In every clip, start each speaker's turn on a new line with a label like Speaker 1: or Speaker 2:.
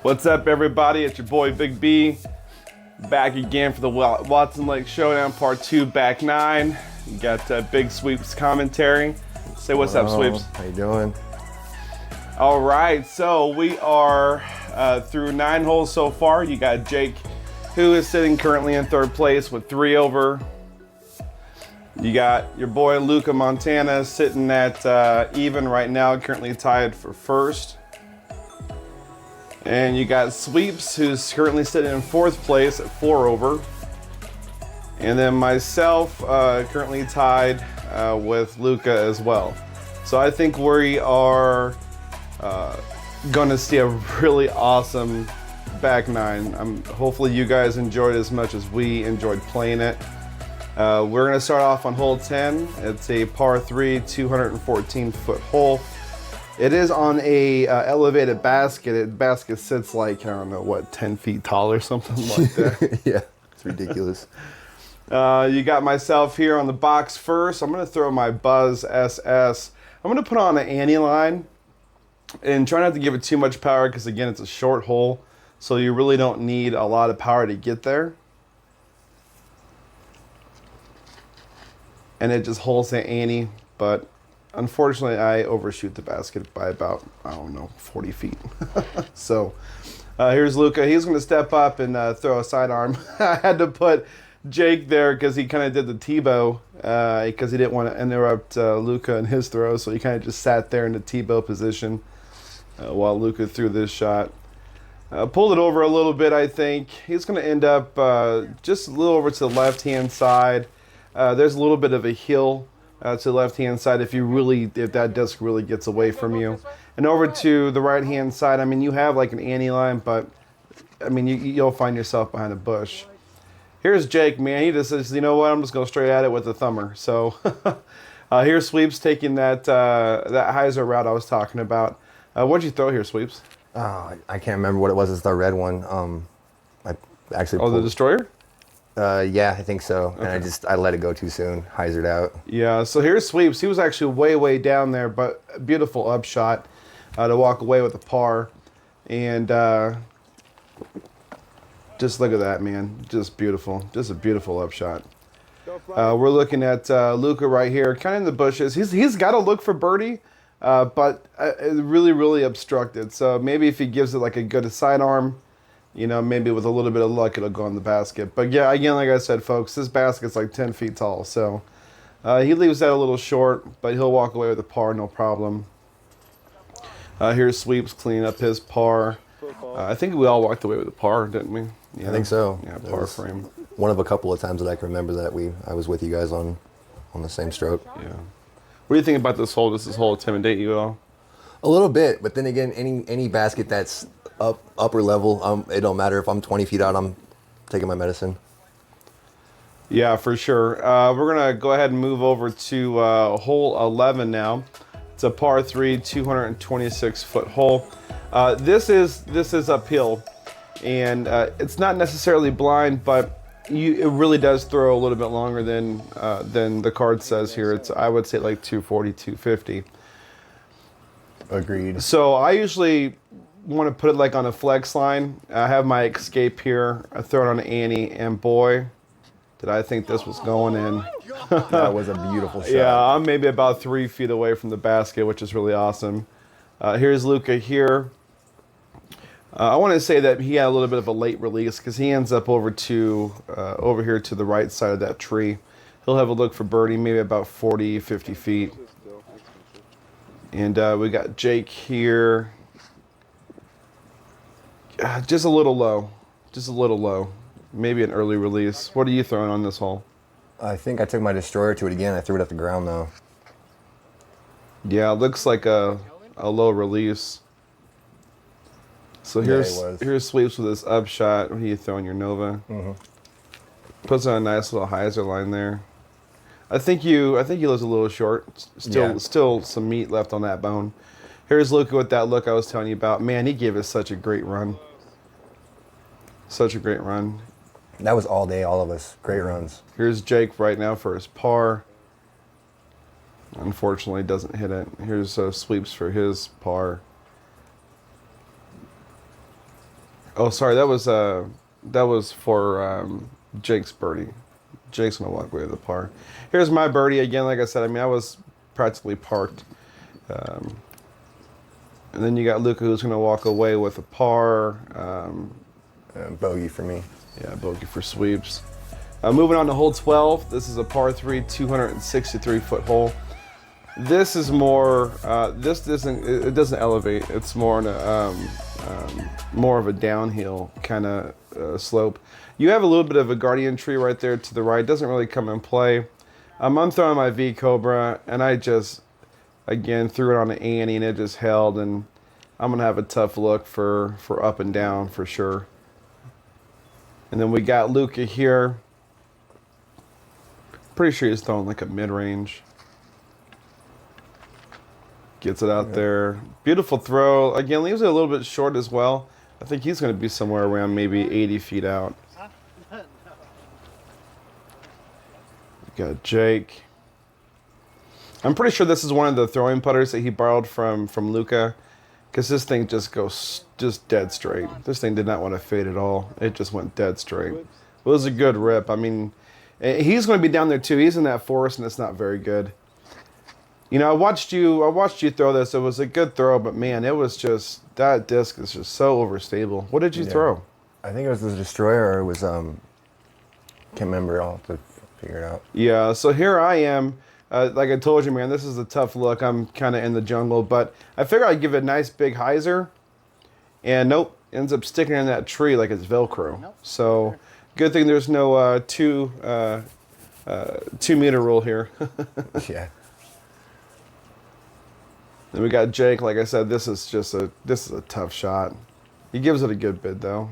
Speaker 1: What's up, everybody? It's your boy Big B, back again for the Watson Lake Showdown Part 2, back 9. You got Big Sweeps commentary. Say what's up, Sweeps.
Speaker 2: How you doing?
Speaker 1: All right, so we are through 9 holes so far. You got Jake, who is sitting currently in 3rd place with 3 over. You got your boy Luka Montana sitting at even right now, currently tied for 1st. And you got Sweeps, who's currently sitting in 4th place at 4 over. And then myself, currently tied with Luka as well. So I think we are going to see a really awesome back 9. Hopefully you guys enjoyed it as much as we enjoyed playing it. We're going to start off on hole 10. It's a par 3, 214-foot hole. It is on a elevated basket. The basket sits like, I don't know, what, 10 feet tall or something like that.
Speaker 2: Yeah, it's ridiculous.
Speaker 1: You got myself here on the box first. I'm going to throw my Buzz SS. I'm going to put on an ante line and try not to give it too much power because, again, it's a short hole, so you really don't need a lot of power to get there. And it just holds the ante, but unfortunately, I overshoot the basket by about, I don't know, 40 feet. So here's Luka. He's going to step up and throw a sidearm. I had to put Jake there because he kind of did the Tebow because he didn't want to interrupt Luka in his throw. So he kind of just sat there in the Tebow position while Luka threw this shot. Pulled it over a little bit, I think. He's going to end up just a little over to the left-hand side. There's a little bit of a hill to the left-hand side if that disc really gets away from you. And over to the right-hand side, I mean, you have like an ante line, but I mean, you'll find yourself behind a bush. Here's Jake, man. He just says, you know what, I'm just going straight at it with the thumber. So here's Sweeps taking that hyzer route I was talking about. What'd you throw here, Sweeps?
Speaker 2: I can't remember what it was. It's the red one. I actually
Speaker 1: the Destroyer?
Speaker 2: Yeah, I think so.
Speaker 1: Okay.
Speaker 2: And I let it go too soon. Hyzered out.
Speaker 1: Yeah, so here's Sweeps. He was actually way down there, but a beautiful upshot to walk away with a par. And just look at that, man. Just beautiful. Just a beautiful upshot. We're looking at Luka right here, kind of in the bushes. He's got to look for birdie, but really obstructed. So maybe if he gives it like a good sidearm, you know, maybe with a little bit of luck, it'll go in the basket. But yeah, again, like I said, folks, this basket's like 10 feet tall. So he leaves that a little short, but he'll walk away with a par, no problem. Here's Sweeps cleaning up his par. I think we all walked away with a par, didn't we? Yeah.
Speaker 2: I think so.
Speaker 1: Yeah, par frame.
Speaker 2: One of a couple of times that I can remember that I was with you guys on the same stroke.
Speaker 1: Yeah. What do you think about this hole? Does this hole intimidate you at all?
Speaker 2: A little bit, but then again, any basket that's upper level, it don't matter if I'm 20 feet out, I'm taking my medicine.
Speaker 1: Yeah, for sure. We're going to go ahead and move over to hole 11 now. It's a par 3, 226-foot hole. This is uphill, and it's not necessarily blind, but it really does throw a little bit longer than the card says here. It's, I would say, like 240, 250.
Speaker 2: Agreed.
Speaker 1: So I usually want to put it like on a flex line. I have my escape here. I throw it on an ante, and boy, did I think this was going in.
Speaker 2: That was a beautiful shot.
Speaker 1: Yeah, I'm maybe about 3 feet away from the basket, which is really awesome. Here's Luka here. I want to say that he had a little bit of a late release because he ends up over here to the right side of that tree. He'll have a look for birdie, maybe about 40, 50 feet. And we got Jake here. Just a little low. Just a little low. Maybe an early release. What are you throwing on this hole?
Speaker 2: I think I took my Destroyer to it again. I threw it at the ground, though.
Speaker 1: Yeah, it looks like a low release. So here's Sweeps with this upshot. What are you throwing, your Nova? Mm-hmm. Puts on a nice little hyzer line there. I think he was a little short. Still some meat left on that bone. Here's Luka with that look I was telling you about. Man, he gave us such a great run. Such a great run.
Speaker 2: That was all day, all of us. Great runs.
Speaker 1: Here's Jake right now for his par. Unfortunately, doesn't hit it. Here's sweeps for his par. Oh, sorry, that was for Jake's birdie. Jake's gonna walk away with the par. Here's my birdie again. Like I said, I mean, I was practically parked. And then you got Luka, who's gonna walk away with a par.
Speaker 2: Bogey for me.
Speaker 1: Yeah, bogey for sweeps. Moving on to hole 12. This is a par 3, 263-foot hole. This is more. This doesn't elevate. It's more more of a downhill kind of slope. You have a little bit of a guardian tree right there to the right. Doesn't really come in play. I'm throwing my V Cobra, and I just again threw it on the Annie, and it just held. And I'm gonna have a tough look for up and down for sure. And then we got Luka here. Pretty sure he's throwing like a mid-range. Gets it out there. Beautiful throw. Again, leaves it a little bit short as well. I think he's going to be somewhere around maybe 80 feet out. We got Jake. I'm pretty sure this is one of the throwing putters that he borrowed from Luka, because this thing just goes dead straight. This thing did not want to fade at all. It just went dead straight. It was a good rip. I mean, he's going to be down there too. He's in that forest, and it's not very good. You know, I watched you throw this. It was a good throw, but man, it was just, that disc is just so overstable. What did you throw?
Speaker 2: I think it was the Destroyer, or it was can't remember. I'll have to figure it out.
Speaker 1: Yeah. So here I am. Like I told you, man, this is a tough look. I'm kind of in the jungle, but I figured I'd give it a nice big hyzer, and nope, ends up sticking in that tree like it's Velcro. Nope. So good thing there's no 2 meter rule here.
Speaker 2: Yeah.
Speaker 1: Then we got Jake. Like I said, this is a tough shot. He gives it a good bid though.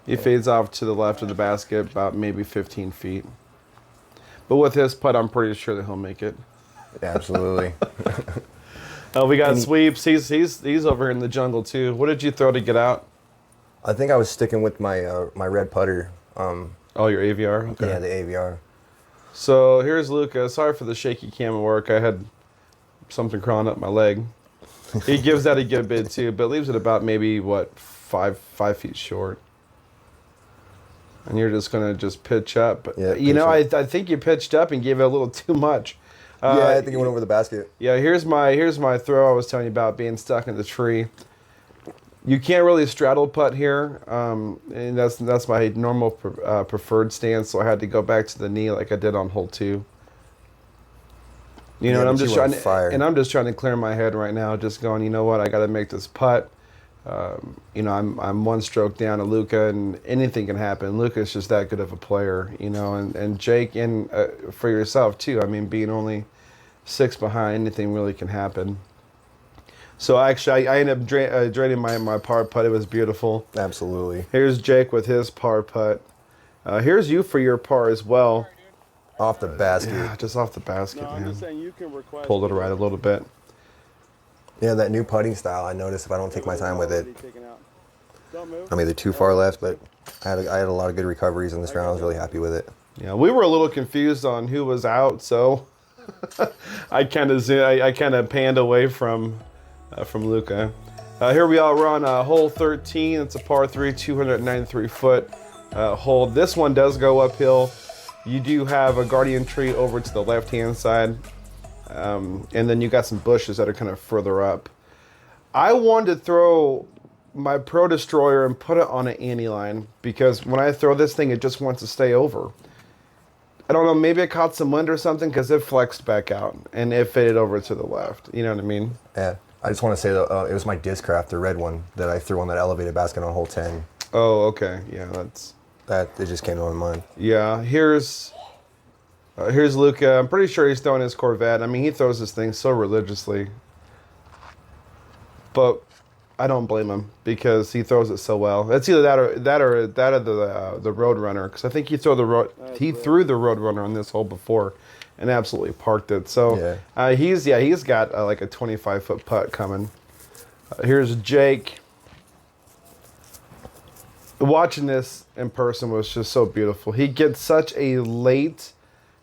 Speaker 1: He fades off to the left of the basket about maybe 15 feet. But with his putt, I'm pretty sure that he'll make it.
Speaker 2: Yeah, absolutely.
Speaker 1: We got sweeps. He's over in the jungle too. What did you throw to get out?
Speaker 2: I think I was sticking with my my red putter.
Speaker 1: Oh, your AVR? Okay.
Speaker 2: Yeah, the AVR.
Speaker 1: So here's Luka. Sorry for the shaky camera work. I had something crawling up my leg. He gives that a good bid too, but leaves it about maybe, what, 5 feet short. And you're just going to just pitch up.
Speaker 2: Yeah,
Speaker 1: you know, I think you pitched up and gave it a little too much.
Speaker 2: Yeah, I think it went over the basket.
Speaker 1: Yeah, here's my throw I was telling you about being stuck in the tree. You can't really straddle putt here, and that's my normal preferred stance, so I had to go back to the knee like I did on hole 2. You know, and I'm just trying to clear my head right now, just going, you know what, I got to make this putt. You know, I'm 1 stroke down to Luka, and anything can happen. Luka's just that good of a player, you know, and Jake, and for yourself too. I mean, being only 6 behind, anything really can happen. So actually, I ended up draining my par putt. It was beautiful.
Speaker 2: Absolutely.
Speaker 1: Here's Jake with his par putt. Here's you for your par as well.
Speaker 2: Off the basket.
Speaker 1: Yeah, just off the basket,
Speaker 3: no,
Speaker 1: man.
Speaker 3: I'm just saying you can request.
Speaker 1: Pulled it right a little bit.
Speaker 2: Yeah, that new putting style, I noticed if I don't take my time with it,
Speaker 3: Don't move.
Speaker 2: I'm either too far left, but I had a lot of good recoveries in this round. I was really happy with it.
Speaker 1: Yeah, we were a little confused on who was out, so I kind of panned away from Luka. Here we are. We're on hole 13. It's a par 3, 293-foot hole. This one does go uphill. You do have a guardian tree over to the left-hand side, and then you got some bushes that are kind of further up. I wanted to throw my Pro Destroyer and put it on an Annie line, because when I throw this thing, it just wants to stay over. I don't know, maybe it caught some wind or something, because it flexed back out, and it faded over to the left. You know what I mean?
Speaker 2: Yeah. I just want to say that it was my Discraft, the red one, that I threw on that elevated basket on hole 10.
Speaker 1: Oh, okay. Yeah,
Speaker 2: it just came to my mind.
Speaker 1: Yeah, here's Luka. I'm pretty sure he's throwing his Corvette. I mean, he throws this thing so religiously. But I don't blame him, because he throws it so well. It's either that or the Roadrunner, because I think he threw the Roadrunner on this hole before, and absolutely parked it. So he's got like a 25-foot putt coming. Here's Jake. Watching this in person was just so beautiful. He gets such a late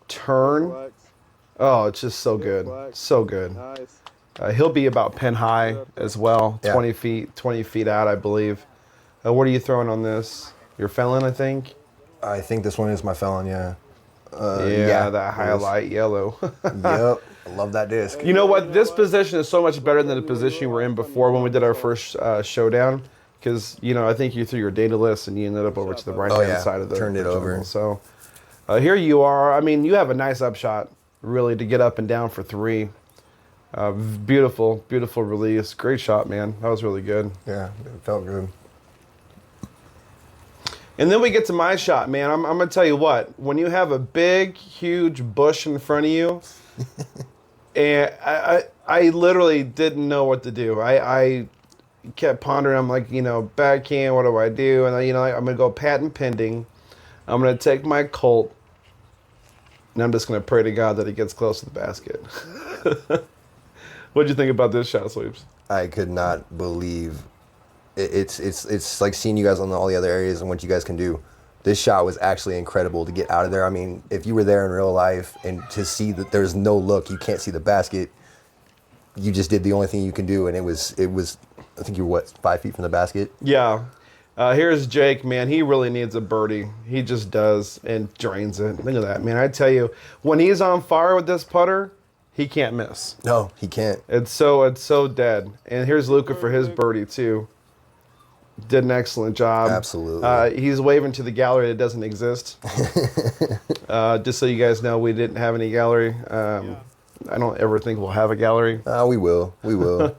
Speaker 1: turn.
Speaker 3: Flex.
Speaker 1: Oh, it's just so good. So good.
Speaker 3: Nice.
Speaker 1: He'll be about pin high as well, 20 feet out, I believe. What are you throwing on this? Your felon, I think?
Speaker 2: I think this one is my felon, yeah.
Speaker 1: That highlight yellow.
Speaker 2: Yep. I love that disc.
Speaker 1: You know what? This position is so much better than the position you were in before when we did our first showdown. Because, I think you threw your data list and you ended up over to the right-hand side of the
Speaker 2: turned it over.
Speaker 1: jungle. So here you are. I mean, you have a nice upshot, really, to get up and down for 3. Beautiful, beautiful release. Great shot, man. That was really good.
Speaker 2: Yeah, it felt good.
Speaker 1: And then we get to my shot, man. I'm going to tell you what. When you have a big, huge bush in front of you, and I literally didn't know what to do. I kept pondering. I'm like, backhand, what do I do? And I'm going to go patent pending. I'm going to take my Colt, and I'm just going to pray to God that it gets close to the basket. What'd you think about this shot, Sweeps?
Speaker 2: I could not believe it's like seeing you guys on all the other areas and what you guys can do. This shot was actually incredible to get out of there. I mean, if you were there in real life and to see that there's no look, you can't see the basket, you just did the only thing you can do, and it was. I think you were 5 feet from the basket.
Speaker 1: Yeah. Here's Jake, man. He really needs a birdie. He just does, and drains it. Look at that, man. I tell you, when he's on fire with this putter, he can't miss.
Speaker 2: No, he can't.
Speaker 1: It's so dead. And here's Luka for his birdie too. Did an excellent job.
Speaker 2: Absolutely.
Speaker 1: He's waving to the gallery that doesn't exist. Just so you guys know, we didn't have any gallery. I don't ever think we'll have a gallery.
Speaker 2: We will. We will.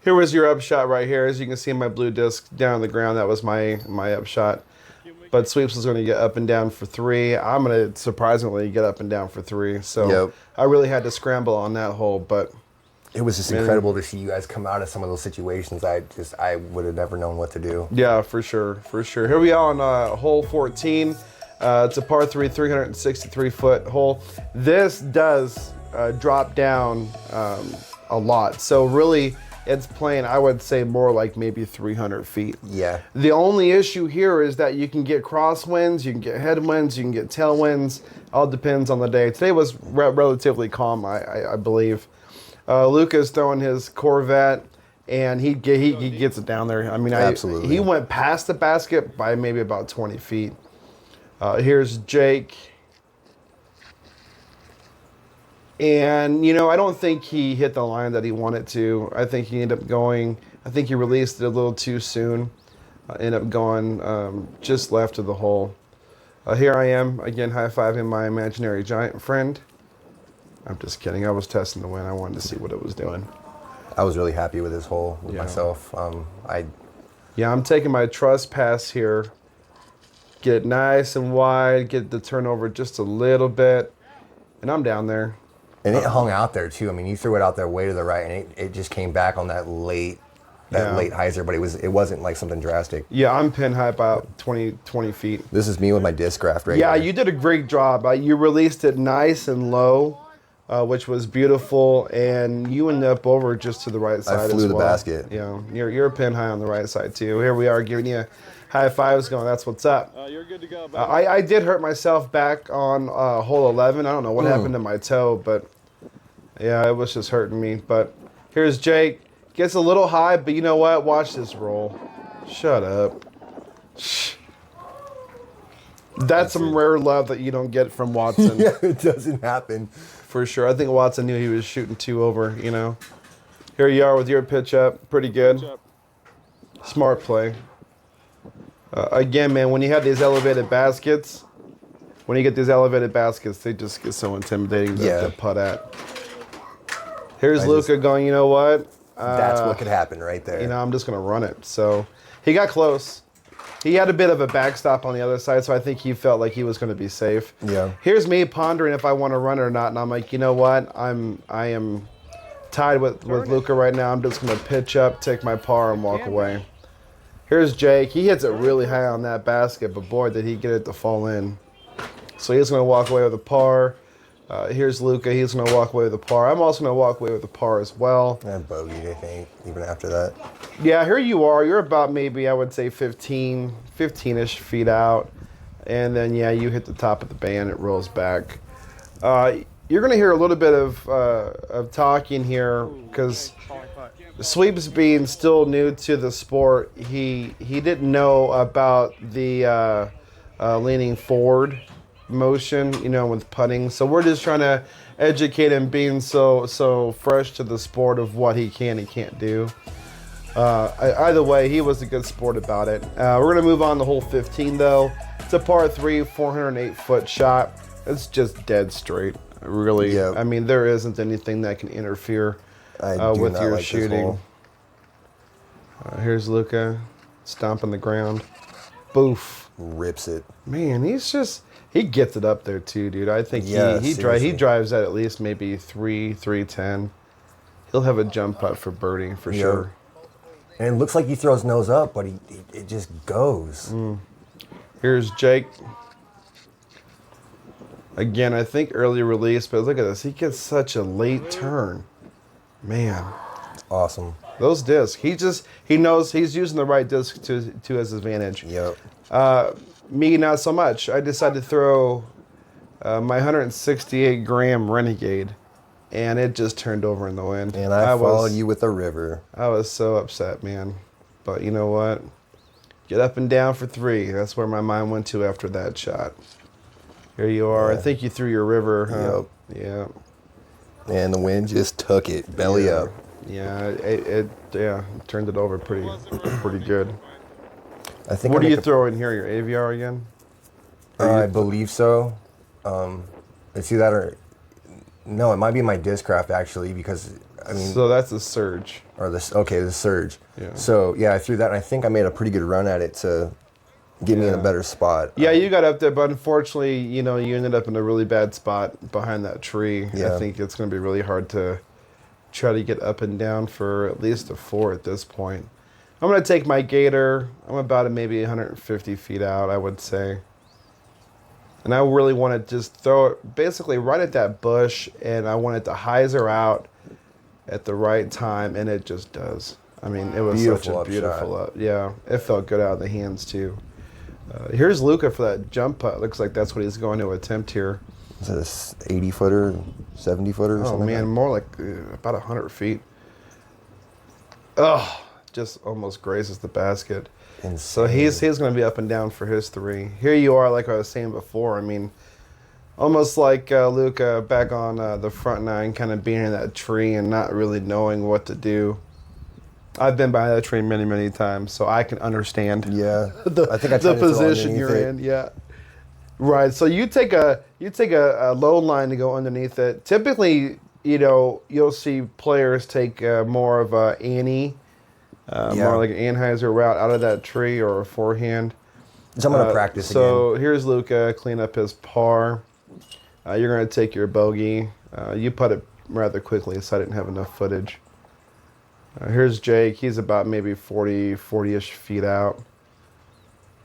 Speaker 1: Here was your upshot right here. As you can see my blue disc down on the ground, that was my upshot. But Sweeps was going to get up and down for 3. I'm going to surprisingly get up and down for 3. So I really had to scramble on that hole. But
Speaker 2: it was just incredible to see you guys come out of some of those situations. I would have never known what to do.
Speaker 1: Yeah, for sure. Here we are on hole 14. It's a par 3, 363-foot hole. This does drop down a lot. So really, it's playing, I would say, more like maybe 300 feet.
Speaker 2: Yeah.
Speaker 1: The only issue here is that you can get crosswinds, you can get headwinds, you can get tailwinds. All depends on the day. Today was relatively calm, I believe. Luka's throwing his Corvette, and he gets it down there. I mean,
Speaker 2: absolutely.
Speaker 1: He went past the basket by maybe about 20 feet. Here's Jake. And, I don't think he hit the line that he wanted to. I think he ended up going, I think he released it a little too soon. Ended up going just left of the hole. Here I am, again, high-fiving my imaginary giant friend. I'm just kidding. I was testing the wind. I wanted to see what it was doing.
Speaker 2: I was really happy with this hole with myself.
Speaker 1: I'm taking my trust pass here. Get it nice and wide. Get the turnover just a little bit. And I'm down there.
Speaker 2: And it hung out there, too. I mean, you threw it out there way to the right, and it just came back on that late hyzer, but it wasn't like something drastic.
Speaker 1: Yeah, I'm pin high about 20 feet.
Speaker 2: This is me with my disc graft right
Speaker 1: Yeah,
Speaker 2: here.
Speaker 1: you did a great job. You released it nice and low, which was beautiful, and you ended up over just to the right side as well.
Speaker 2: I flew the basket.
Speaker 1: Yeah, you're pin high on the right side, too. Here we are giving you high fives going, that's what's up.
Speaker 3: You're good to go, baby.
Speaker 1: I did hurt myself back on hole 11. I don't know what happened to my toe, but yeah, it was just hurting me. But here's Jake. Gets a little high, but you know what? Watch this roll. Shut up. Shh. That's some rare love that you don't get from Watson.
Speaker 2: Yeah, it doesn't happen.
Speaker 1: For sure. I think Watson knew he was shooting 2 over, Here you are with your pitch up. Pretty good. Smart play. Again, man, when you have these elevated baskets, they just get so intimidating to putt at. Here's Luka going, you know what?
Speaker 2: That's what could happen right there.
Speaker 1: I'm just going to run it. So he got close. He had a bit of a backstop on the other side, so I think he felt like he was going to be safe.
Speaker 2: Yeah.
Speaker 1: Here's me pondering if I want to run it or not, and I'm like, you know what? I am tied with Luka right now. I'm just going to pitch up, take my par, and walk away. Here's Jake. He hits it really high on that basket, but boy, did he get it to fall in. So he's going to walk away with a par. Here's Luka. He's going to walk away with a par. I'm also going to walk away with a par as well.
Speaker 2: And bogeyed, I think, even after that.
Speaker 1: Yeah, here you are. You're about maybe, I would say, 15-ish feet out. And then, yeah, you hit the top of the band. It rolls back. You're going to hear a little bit of talking here because Sweeps being still new to the sport, he didn't know about the leaning forward motion, with putting. So we're just trying to educate him, being so fresh to the sport of what he can and can't do. Either way, he was a good sport about it. We're going to move on to hole 15, though. It's a par 3, 408-foot shot. It's just dead straight, really.
Speaker 2: Yep.
Speaker 1: I mean, there isn't anything that can interfere with your
Speaker 2: like
Speaker 1: shooting. Here's Luka stomping the ground. Boof.
Speaker 2: Rips it.
Speaker 1: Man, he gets it up there too, dude. I think he drives at least maybe 310. He'll have a jump putt for birdie for sure.
Speaker 2: And it looks like he throws nose up, but it just goes.
Speaker 1: Here's Jake. Again, I think early release, but look at this. He gets such a late turn. Man.
Speaker 2: Awesome.
Speaker 1: Those discs. He knows he's using the right disc to his advantage.
Speaker 2: Yep.
Speaker 1: Me, not so much. I decided to throw my 168 gram Renegade, and it just turned over in the wind.
Speaker 2: And I followed you with a river.
Speaker 1: I was so upset, man. But you know what? Get up and down for 3. That's where my mind went to after that shot. Here you are.
Speaker 2: Yeah.
Speaker 1: I think you threw your river. Huh?
Speaker 2: Yep.
Speaker 1: Yeah.
Speaker 2: And the wind just took it belly up.
Speaker 1: Yeah, it turned it over pretty good.
Speaker 2: I think.
Speaker 1: What do you throw in here? Your AVR again?
Speaker 2: I believe so. It's either that or no, it might be my Discraft actually, because I mean.
Speaker 1: So that's a Surge.
Speaker 2: Or the Surge.
Speaker 1: Yeah.
Speaker 2: So yeah, I threw that, and I think I made a pretty good run at it to get me in a better spot.
Speaker 1: Yeah, you got up there, but unfortunately, you ended up in a really bad spot behind that tree.
Speaker 2: Yeah.
Speaker 1: I think it's going to be really hard to try to get up and down for at least a 4 at this point. I'm going to take my gator. I'm about maybe 150 feet out, I would say. And I really want to just throw it basically right at that bush, and I want it to hyzer out at the right time, and it just does. I mean, it was such a beautiful up. Yeah, it felt good out of the hands, too. Here's Luka for that jump putt. Looks like that's what he's going to attempt here.
Speaker 2: Is it a 80-footer, 70-footer or something?
Speaker 1: Oh, man, more like about 100 feet. Oh, just almost grazes the basket.
Speaker 2: Insane.
Speaker 1: So he's going to be up and down for his 3. Here you are, like I was saying before. I mean, almost like Luka back on the front 9, kind of being in that tree and not really knowing what to do. I've been by that tree many, many times, so I can understand.
Speaker 2: Yeah,
Speaker 1: I think the position you're in. Yeah, right. So you take a low line to go underneath it. Typically, you'll see players take more of a Annie, more like an Anheuser route out of that tree or a forehand.
Speaker 2: So I'm gonna practice
Speaker 1: So
Speaker 2: again.
Speaker 1: here's Luka, clean up his par. You're gonna take your bogey. You put it rather quickly, so I didn't have enough footage. Here's Jake. He's about maybe 40-ish feet out.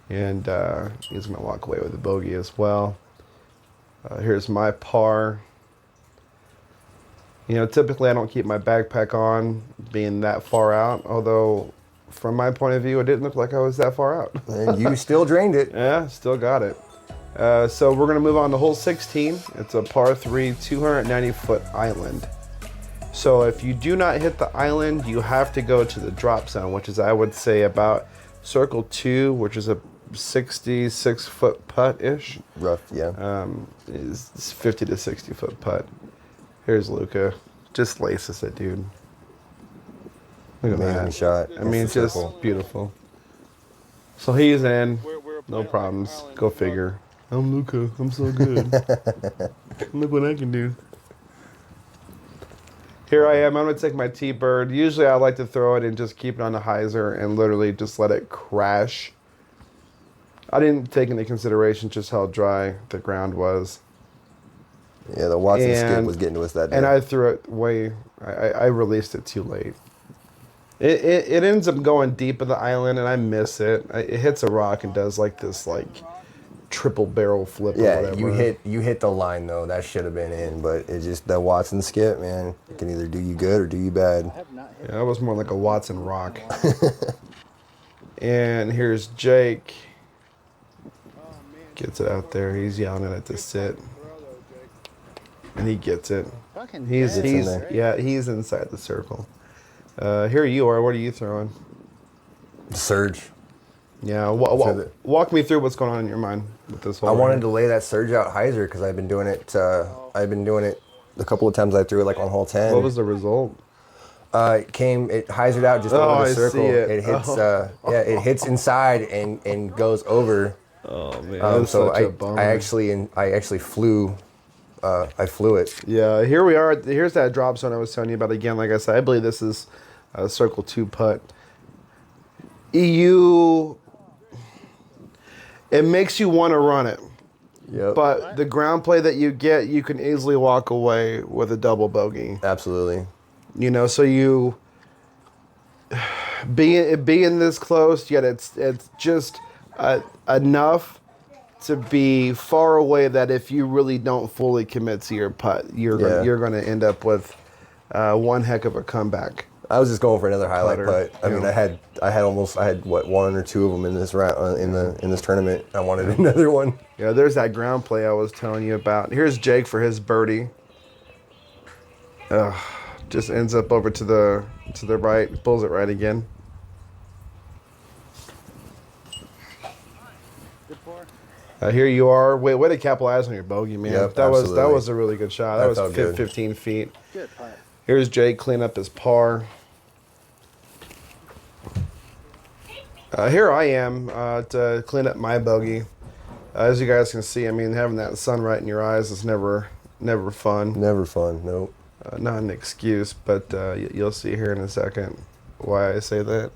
Speaker 1: And he's going to walk away with a bogey as well. Here's my par. Typically I don't keep my backpack on being that far out. Although, from my point of view, it didn't look like I was that far out.
Speaker 2: And you still drained it.
Speaker 1: Yeah, still got it. So we're going to move on to hole 16. It's a par 3, 290-foot island. So if you do not hit the island, you have to go to the drop zone, which is, I would say, about circle 2, which is a 66-foot putt-ish.
Speaker 2: Rough, yeah.
Speaker 1: It's 50 to 60-foot putt. Here's Luka. Just laces it, dude. Look at
Speaker 2: Amazing
Speaker 1: that.
Speaker 2: shot.
Speaker 1: I mean, just beautiful. So he's in. No problems. Go figure. I'm Luka. I'm so good. Look what I can do. Here I am. I'm going to take my T-Bird. Usually I like to throw it and just keep it on the hyzer and literally just let it crash. I didn't take into consideration just how dry the ground was.
Speaker 2: Yeah, the Watson skip was getting to us that day.
Speaker 1: And I threw it I released it too late. It ends up going deep in the island, and I miss it. It hits a rock and does like this triple barrel flip or
Speaker 2: Yeah,
Speaker 1: whatever.
Speaker 2: you hit the line though. That should have been in, but it's just that Watson skip, man. It can either do you good or do you bad.
Speaker 1: Yeah, that was more like a Watson rock. And here's Jake. Gets it out there. He's yelling at it to sit. And he gets it. He's
Speaker 2: in there.
Speaker 1: yeah, he's inside the circle. Here you are. What are you throwing?
Speaker 2: Surge.
Speaker 1: Yeah,
Speaker 2: So
Speaker 1: walk me through what's going on in your mind with this whole.
Speaker 2: I wanted to lay that surge out hyzer because I've been doing it. I've been doing it a couple of times. I threw it like on hole 10.
Speaker 1: What was the result?
Speaker 2: It hyzered out just over the
Speaker 1: I
Speaker 2: circle.
Speaker 1: see it.
Speaker 2: It hits. It hits inside and goes over.
Speaker 1: Oh man, that's
Speaker 2: So
Speaker 1: such a bummer.
Speaker 2: I actually flew. I flew it.
Speaker 1: Yeah, here we are. Here's that drop zone I was telling you about again. Like I said, I believe this is a circle 2 putt. It makes you want to run it.
Speaker 2: Yep.
Speaker 1: But the ground play that you get, you can easily walk away with a double bogey.
Speaker 2: Absolutely.
Speaker 1: You know, so you being this close, yet it's just enough to be far away that if you really don't fully commit to your putt, you're going to end up with one heck of a comeback.
Speaker 2: I was just going for another highlight
Speaker 1: Putter,
Speaker 2: putt. I mean, I had what, 1 or 2 of them in this round in this tournament. I wanted another one.
Speaker 1: Yeah, there's that ground play I was telling you about. Here's Jake for his birdie. Just ends up over to the right, pulls it right again. Here you are. Way to capitalize on your bogey, man.
Speaker 2: Yep,
Speaker 1: that
Speaker 2: absolutely.
Speaker 1: was a really good shot. That was
Speaker 2: felt good.
Speaker 1: 15 feet.
Speaker 3: Good putt.
Speaker 1: Here's Jake clean up his par. Here I am to clean up my bogey. As you guys can see, I mean, having that sun right in your eyes is never fun.
Speaker 2: Never fun. Nope.
Speaker 1: Not an excuse, but you'll see here in a second why I say that.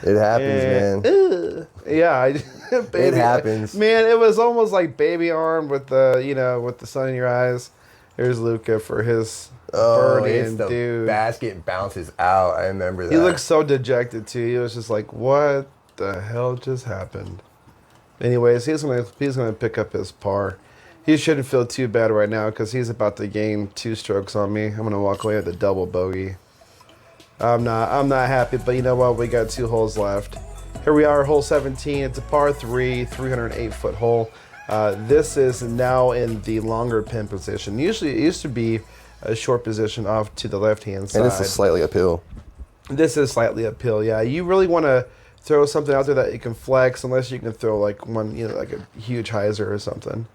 Speaker 2: It happens, man.
Speaker 1: Yeah,
Speaker 2: It happens.
Speaker 1: Man, it was almost like baby arm with the with the sun in your eyes. Here's Luka for his birdie,
Speaker 2: It's
Speaker 1: and
Speaker 2: the
Speaker 1: dude,
Speaker 2: basket bounces out. I remember that.
Speaker 1: he looked so dejected too. He was just like, "What the hell just happened?" Anyways, he's gonna pick up his par. He shouldn't feel too bad right now because he's about to gain 2 strokes on me. I'm gonna walk away with a double bogey. I'm not happy, but you know what? We got 2 holes left. Here we are, hole 17. It's a par 3, 308-foot hole. This is now in the longer pin position. Usually, it used to be a short position off to the left-hand side.
Speaker 2: And this is slightly uphill.
Speaker 1: This is slightly uphill, yeah. You really want to throw something out there that you can flex, unless you can throw like one, like a huge hyzer or something.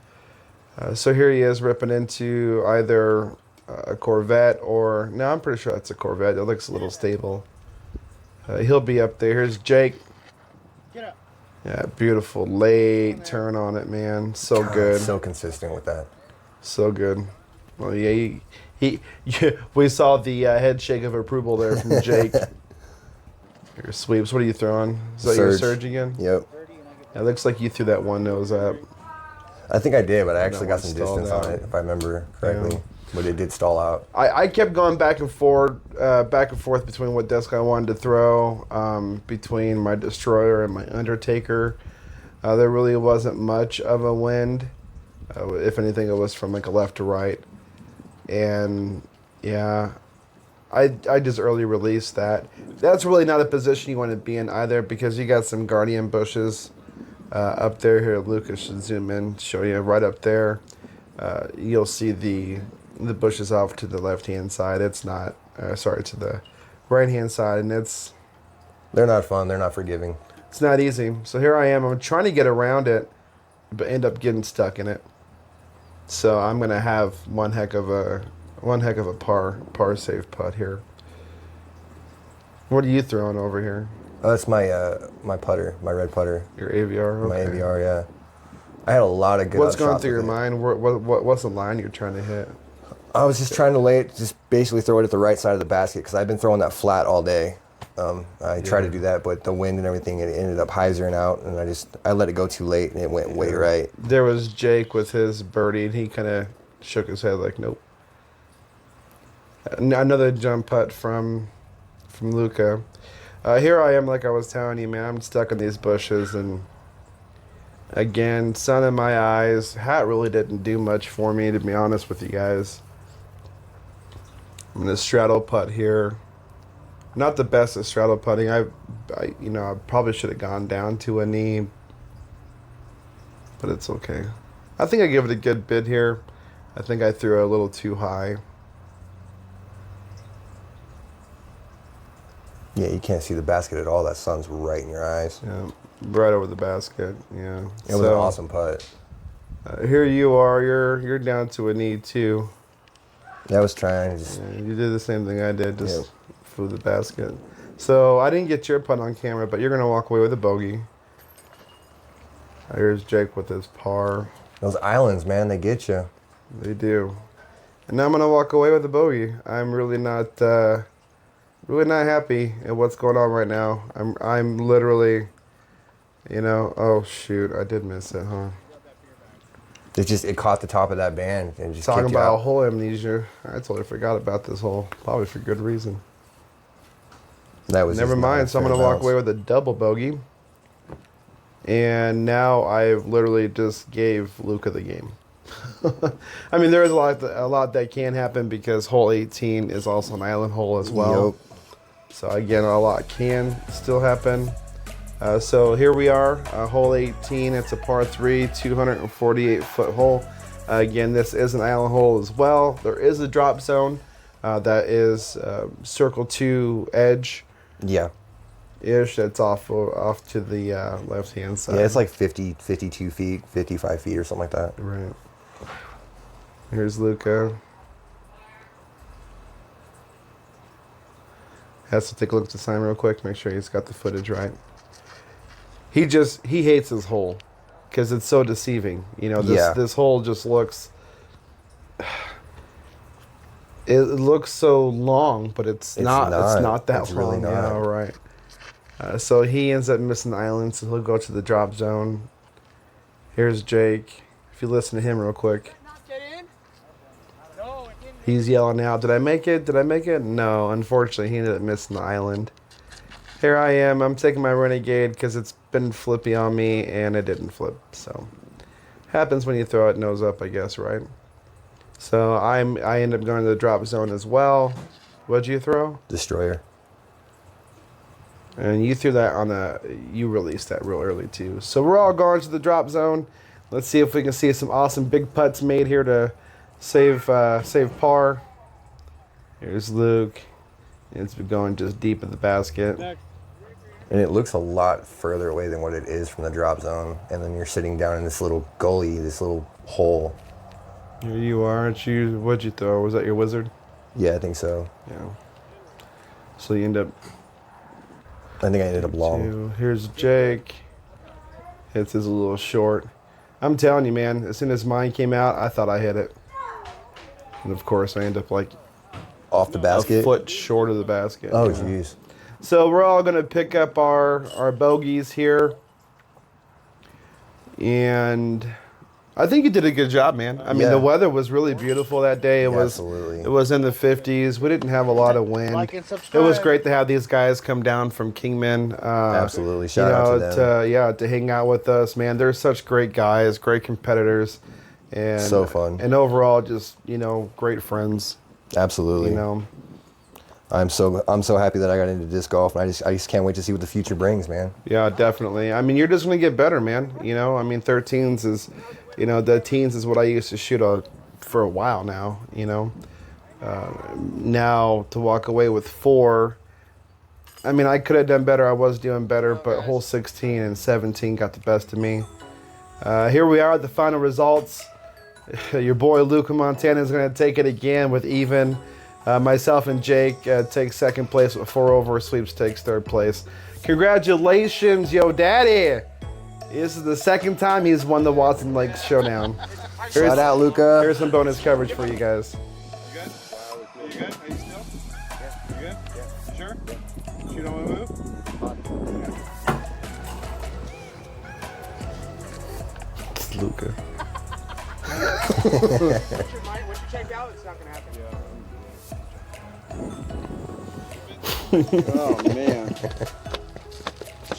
Speaker 1: So here he is ripping into either a Corvette or, no, I'm pretty sure that's a Corvette. It looks a little stable. He'll be up there. Here's Jake.
Speaker 3: Get up.
Speaker 1: Yeah, beautiful late turn on it, man. So good.
Speaker 2: So consistent with that.
Speaker 1: So good. Well, yeah, we saw the head shake of approval there from Jake. Your sweeps. What are you throwing? Is that your surge again?
Speaker 2: Yep.
Speaker 1: It looks like you threw that one nose up.
Speaker 2: I think I did, but I actually
Speaker 1: That
Speaker 2: got
Speaker 1: one
Speaker 2: some
Speaker 1: stalled
Speaker 2: distance
Speaker 1: out.
Speaker 2: on it, if I remember correctly.
Speaker 1: Yeah.
Speaker 2: But it did stall out.
Speaker 1: I kept going back and forth between what disc I wanted to throw, between my Destroyer and my Undertaker. There really wasn't much of a wind. If anything, it was from like a left to right. And yeah, I just early released that. That's really not a position you want to be in either, because you got some guardian bushes up there. Here, Lucas should zoom in, show you right up there. You'll see the bushes off to the left-hand side. It's not, to the right-hand side, and
Speaker 2: They're not fun. They're not forgiving.
Speaker 1: it's not easy. So here I am. I'm trying to get around it, but end up getting stuck in it. So I'm gonna have one heck of a par save putt here. What are you throwing over here?
Speaker 2: Oh, that's my putter, my red putter.
Speaker 1: Your AVR.
Speaker 2: My
Speaker 1: Okay.
Speaker 2: AVR, yeah. I had a lot of good
Speaker 1: What's going
Speaker 2: shots
Speaker 1: through your
Speaker 2: with it.
Speaker 1: mind? What's the line you're trying to hit?
Speaker 2: I was just trying to lay it, just basically throw it at the right side of the basket, because I've been throwing that flat all day. I tried to do that, but the wind and everything, it ended up hyzering out, and I let it go too late, and it went way right.
Speaker 1: There was Jake with his birdie, and he kind of shook his head like, nope. Another jump putt from Luka. Here I am, like I was telling you, man. I'm stuck in these bushes, and Again, sun in my eyes. Hat really didn't do much for me, to be honest with you guys. I'm gonna straddle putt here. Not the best at straddle putting. I probably should have gone down to a knee, but it's okay. I think I give it a good bid here. I think I threw it a little too high.
Speaker 2: Yeah, you can't see the basket at all. That sun's right in your eyes.
Speaker 1: Yeah, right over the basket. Yeah,
Speaker 2: it was an awesome putt.
Speaker 1: Here you are. You're down to a knee too.
Speaker 2: Yeah, I was trying.
Speaker 1: You did the same thing I did. Just flew the basket. So I didn't get your putt on camera, but you're gonna walk away with a bogey. Here's Jake with his par.
Speaker 2: Those islands, man, they get you.
Speaker 1: They do. And now I'm gonna walk away with a bogey. I'm really not happy at what's going on right now. I'm literally, oh shoot, I did miss it, huh?
Speaker 2: It caught the top of that band and just
Speaker 1: Talking
Speaker 2: kicked you
Speaker 1: about
Speaker 2: out.
Speaker 1: hole amnesia. I totally forgot about this hole. Probably for good reason.
Speaker 2: That was
Speaker 1: Never
Speaker 2: just
Speaker 1: mind.
Speaker 2: not
Speaker 1: So I'm
Speaker 2: fair
Speaker 1: gonna walk
Speaker 2: bounce.
Speaker 1: away with a double bogey. And now I've literally just gave Luka the game. I mean, there is a lot that can happen because hole 18 is also an island hole as well.
Speaker 2: Yep.
Speaker 1: So again, a lot can still happen. So here we are, hole 18. It's a par 3, 248-foot hole. Again, this is an island hole as well. There is a drop zone that is circle 2 edge.
Speaker 2: Yeah.
Speaker 1: Ish. That's off to the left-hand side.
Speaker 2: Yeah, it's like 50, 52 feet, 55 feet or something like that.
Speaker 1: Right. Here's Luka. Has to take a look at the sign real quick, make sure he's got the footage right. He hates his hole because it's so deceiving. This hole just looks. It looks so long, but it's not. It's not that long.
Speaker 2: Really not.
Speaker 1: Yeah, right. So he ends up missing the island, so he'll go to the drop zone. Here's Jake. If you listen to him real quick. He's yelling out, "Did I make it? Did I make it?" No, unfortunately, he ended up missing the island. Here I am. I'm taking my Renegade because it's been flippy on me, and it didn't flip. So, happens when you throw it nose up, I guess, right? So I end up going to the drop zone as well. What'd you throw?
Speaker 2: Destroyer.
Speaker 1: And you threw that you released that real early too. So we're all going to the drop zone. Let's see if we can see some awesome big putts made here to save par. Here's Luke. It's going just deep in the basket.
Speaker 2: And it looks a lot further away than what it is from the drop zone. And then you're sitting down in this little gully, this little hole.
Speaker 1: Here you are. What'd you throw? Was that your wizard?
Speaker 2: Yeah, I think so.
Speaker 1: Yeah. So you end up.
Speaker 2: I think I ended up long.
Speaker 1: Here's Jake. Hits is a little short. I'm telling you, man, as soon as mine came out, I thought I hit it. And of course, I end up like
Speaker 2: off the basket?
Speaker 1: a foot short of the basket.
Speaker 2: Oh, jeez.
Speaker 1: So we're all going to pick up our bogeys here. And I think you did a good job, man. I mean, the weather was really beautiful that day.
Speaker 2: Absolutely.
Speaker 1: It was in the 50s. We didn't have a lot of wind.
Speaker 3: Like and
Speaker 1: It
Speaker 3: subscribe.
Speaker 1: was great to have these guys come down from Kingman.
Speaker 2: Absolutely. Shout out to them.
Speaker 1: To hang out with us, man. They're such great guys, great competitors. And
Speaker 2: So fun.
Speaker 1: And overall, just, great friends.
Speaker 2: Absolutely. I'm so happy that I got into disc golf, and I just can't wait to see what the future brings, man.
Speaker 1: Yeah, definitely. I mean, you're just going to get better, man. I mean, 13s is, the teens is what I used to shoot for a while now, Now to walk away with 4, I mean, I could have done better. I was doing better, but hole 16 and 17 got the best of me. Here we are at the final results. Your boy Luka Montana is going to take it again with even. Myself and Jake take second place with 4 over. Sweepstakes third place. Congratulations, yo daddy. This is the second time he's won the Watson Lake Showdown.
Speaker 2: Shout out, Luka.
Speaker 1: Here's some bonus coverage for you guys.
Speaker 3: You good? Are you good? Are you still? Yeah. You good? Yeah. Sure? You don't want to move?
Speaker 1: It's Luka.
Speaker 3: Once you check out, it's not going to happen. Oh, man.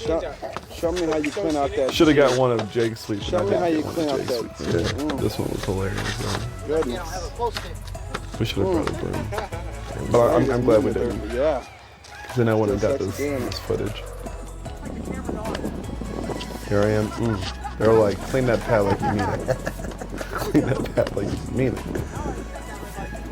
Speaker 1: Show me how you clean out that.
Speaker 4: Should have got one of Jake's sweeps.
Speaker 1: Show me how you clean out that.
Speaker 4: Yeah, this one was hilarious.
Speaker 1: Goodness.
Speaker 4: We should have brought it in. But I'm glad we didn't.
Speaker 1: Yeah.
Speaker 4: Because then I wouldn't have got this footage. Here I am. They're like, clean that pad like you mean it. Clean that pad like you mean it.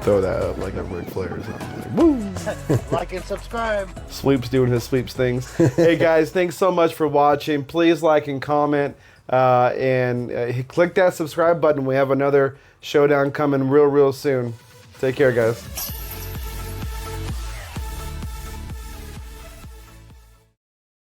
Speaker 4: Throw that up like a Ric Flair or something. Like, woo!
Speaker 5: Like and subscribe.
Speaker 4: Sweeps doing his sweeps things. Hey guys, thanks so much for watching. Please like and comment and click that subscribe button. We have another showdown coming real soon. Take care, guys.